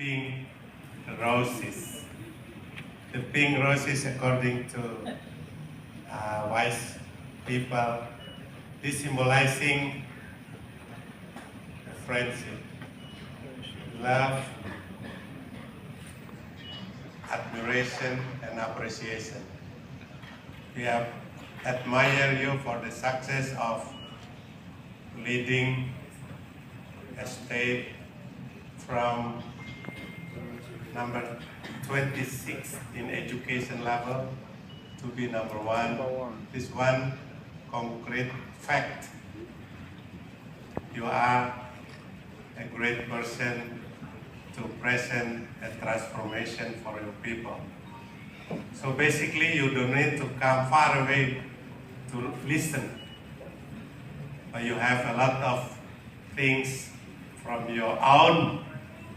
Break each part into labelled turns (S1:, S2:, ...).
S1: pink roses. The pink roses, according to wise people, this symbolizing friendship, love, admiration, and appreciation. We have admired you for the success of leading a state from number 26 in education level to be number one. This one concrete fact. You are a great person to present a transformation for your people. So basically, you don't need to come far away to listen, but you have a lot of things from your own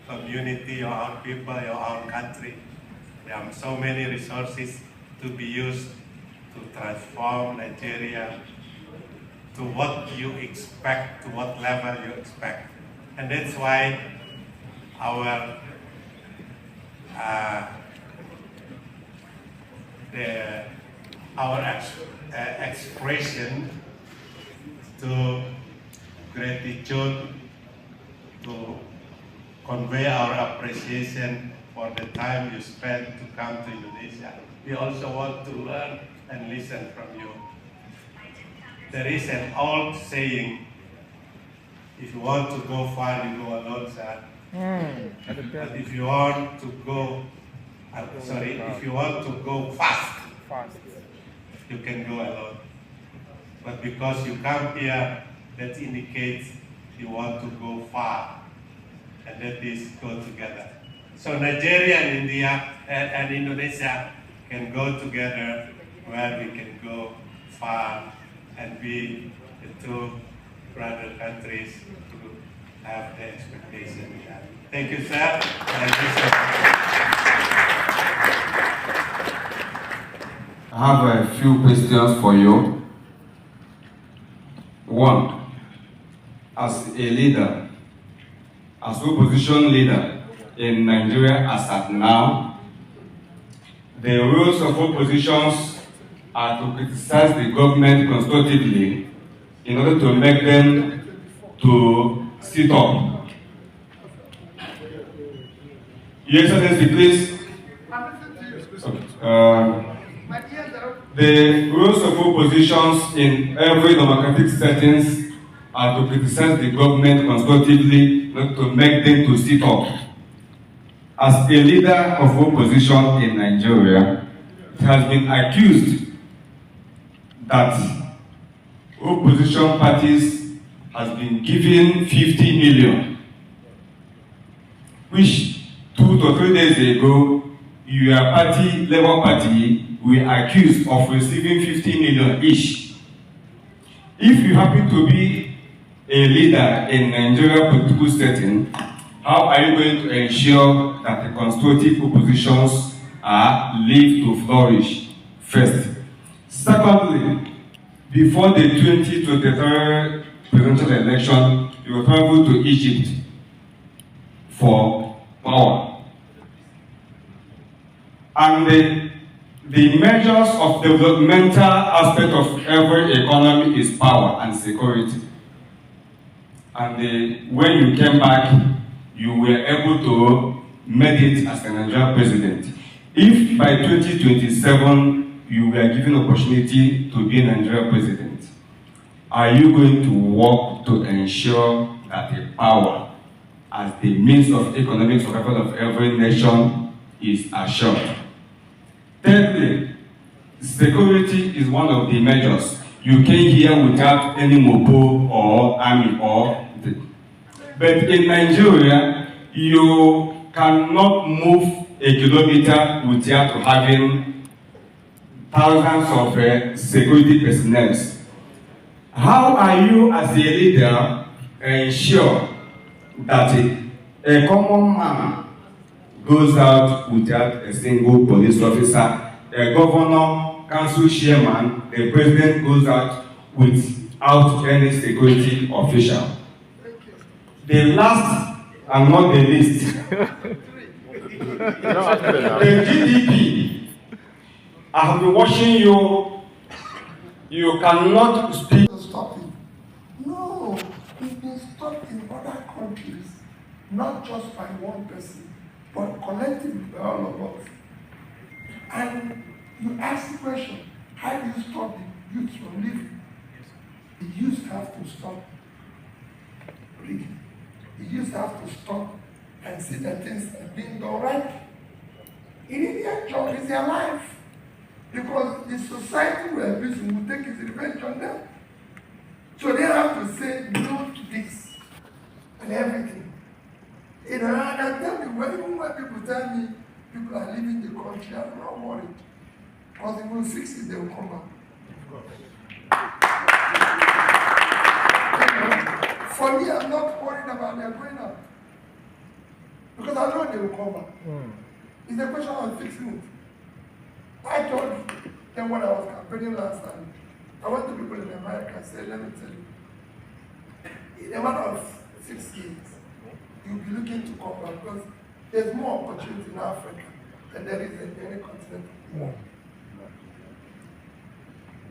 S1: community, your own people, your own country. There are so many resources to be used to transform Nigeria to what you expect, to what level you expect. And that's why our expression to gratitude, to convey our appreciation for the time you spent to come to Indonesia. We also want to learn and listen from you. There is an old saying, if you want to go far, you go alone, sir. But if you want to go, if you want to go fast, you can go alone. But because you come here, that indicates you want to go far, and that is go together. So Nigeria and India and Indonesia can go together where we can go far and be the two brother countries who have the expectation we have. Thank you, sir. Thank you, sir.
S2: I have a few questions for you. One, as a leader, as opposition leader in Nigeria as at now, the rules of oppositions are to criticize the government constructively in order to make them to sit up. Your Excellency, please. Okay. The rules of oppositions in every democratic settings are to criticize the government constructively, not to make them to sit up. As a leader of opposition in Nigeria, it has been accused that opposition parties has been given 50 million, which 2 to 3 days ago, your party, Labour Party, were accused of receiving 50 million each. If you happen to be a leader in Nigeria political setting, how are you going to ensure that the constructive oppositions are left to flourish? First. Secondly, before the 2023 presidential election, you traveled to Egypt for power. And the measures of developmental aspect of every economy is power and security. And when you came back, you were able to make it as a Nigerian president. If by 2027 you were given opportunity to be a Nigerian president, are you going to work to ensure that the power as the means of economic survival of every nation is assured? Thirdly, security is one of the measures. You came here without any mobile or army but in Nigeria, you cannot move a kilometer without having thousands of security personnel. How are you as a leader ensure that a common man goes out without a single police officer, a governor, council chairman, the president goes out without any security official? The last and not the least, The GDP, I have been watching you. You cannot speak.
S3: Stop it. No, it's been stopped in other countries, not just by one person, but collectively by all of us. And you ask the question, how do you stop the youth from living? The youth have to stop reading. The youth have to stop and see that things are being done right. In India, job is their life. Because the society we are using will take its revenge on them. So they have to say no to this and everything. You know, and I tell you, even when people tell me people are leaving the country, I'm not worried. Because if we fix it, they will come back. You know, for me, I'm not worried about their going out. Because I know they will come back. It's a question of fixing it. I told them when I was campaigning last time, I went to people in America and said, let me tell you, in a matter of 6 years, you'll be looking to come back because there's more opportunity in Africa than there is in any continent of the world.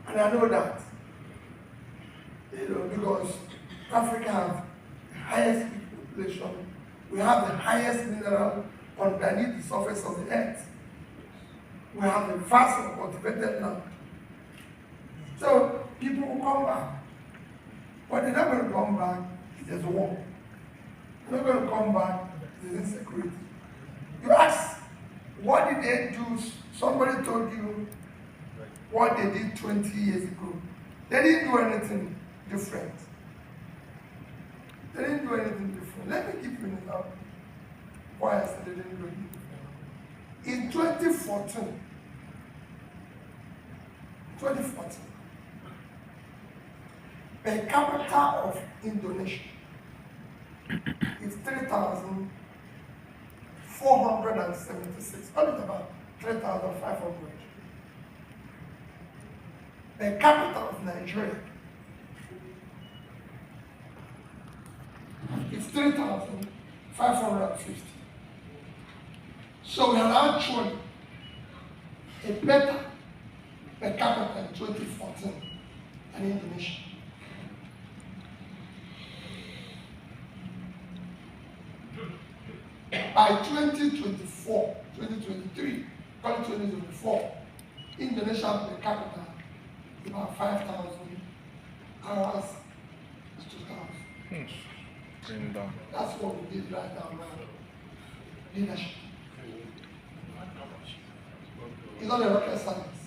S3: And I know that, you know, because Africa has the highest population, we have the highest mineral underneath the surface of the earth. We have a vast and cultivated land. So people will come back. But they're not going to come back if there's war. They're not going to come back if there's insecurity. You ask, what did they do? Somebody told you what they did 20 years ago. They didn't do anything different. They didn't do anything different. Let me give you an example why I said they didn't do anything different. In 2014, per capita of Indonesia is 3,476. What is about 3,500? Per capita of Nigeria is 3,550. So we are actually a better per capita in 2014 than Indonesia. By 2024, 2023, 2024, Indonesia per capita is about 5,000. Ours is 2,000. That's what we did right now. Leadership. It's not a rocket science.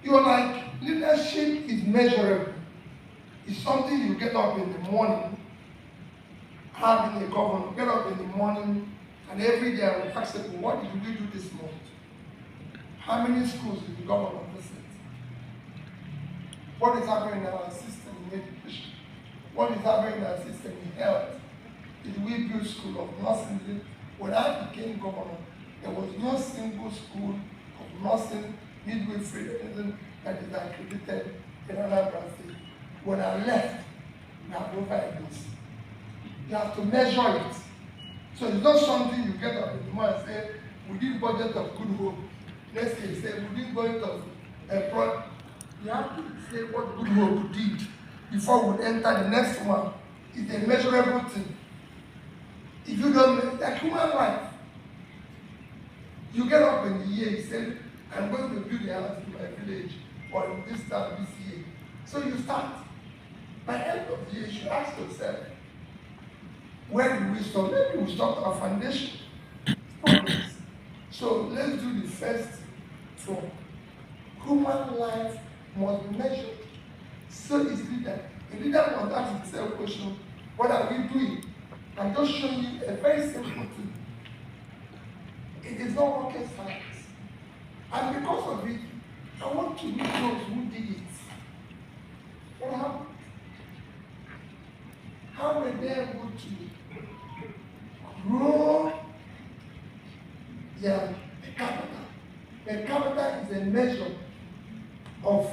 S3: You're like, leadership is measurable. It's something you get up in the morning, having a governor, get up in the morning, and every day I will ask them, what did we do this month? How many schools did the governor visit? What is happening in our system in education? What is happening in our system in health? Did we build school of nursing? When I became governor, there was no single school of nursing, midwifery, anything that is accredited in Anambra State. When I left, we have over this. You have to measure it. So it's not something you get up in the morning and say, we did budget of good hope. Next day you say, we did budget of a product. You have to say what good hope did before we enter the next one. It's a measurable thing. If you don't, like human life, you get up in the year, you say, I'm going to build a house in my village or in this town this year. So you start. By the end of the year, you should ask yourself, where do we start? Maybe we start our foundation. So let's do the first one. Human life must be measured. So is leader. A leader must ask himself a question, what are we doing? I'm just showing you a very simple thing. It is not rocket science. And because of it, I want to meet those who did it. What happened? How were they able to grow their per capita? Per capita is a measure of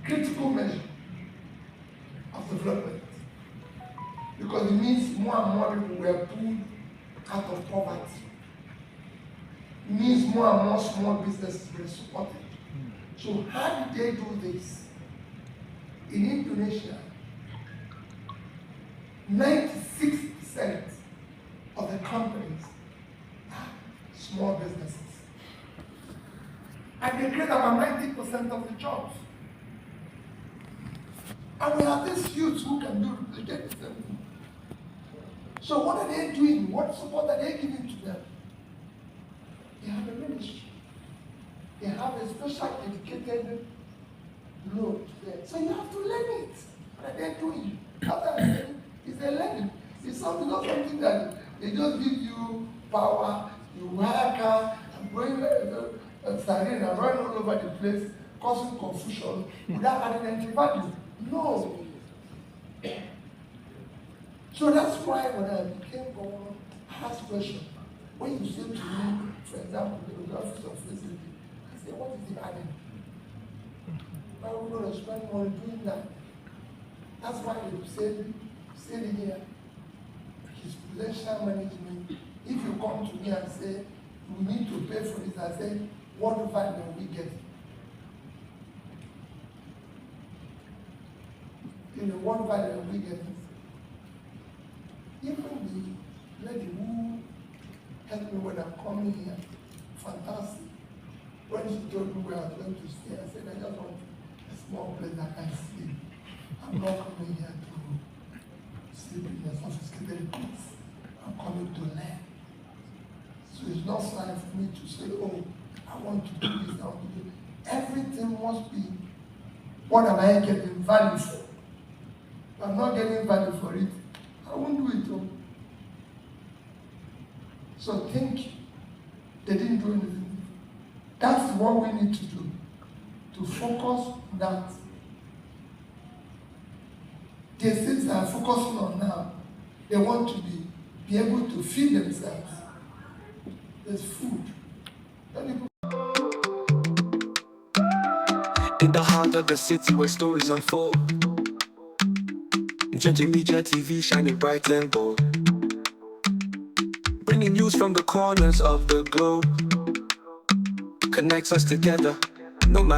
S3: critical measure of development. Because it means more and more people were pulled out of poverty. Means more and more small businesses were supported. So how did they do this? In Indonesia, 96% of the companies are small businesses. And they create about 90% of the jobs. And we have these youths who can do the same thing. So what are they doing? What support are they giving to them? They have a ministry. They have a special educated load there. So you have to learn it. What are they doing? What I'm saying is they learn. It's not something that they just give you power, you hire a car, and going a siren and run all over the place, causing confusion without adding any value. No. So that's why when I became governor, I asked question. When you say to me, for example, the office of facility, I say, what is it adding? Why are we going to spend money doing that? That's why they said in here, his prudential management, if you come to me and say, we need to pay for this, I say, what value are we getting? What value are we getting? Even the lady who helped me when I'm coming here, fantastic. When she told me where I was going to stay, I said, I just want a small place that I can sleep. I'm not coming here to sleep in a sophisticated place. I'm coming to learn. So it's not time for me to say, oh, I want to do this, I want to do this. Everything must be, what am I getting value for? If I'm not getting value for it, I won't do it all. So thank you. They didn't do anything. That's what we need to do, to focus on that. The things they are focusing on now, they want to be able to feed themselves. There's food.
S4: In the heart of the city where stories unfold, NjenjeMedia TV shining bright and bold, bringing news from the corners of the globe, connects us together, no matter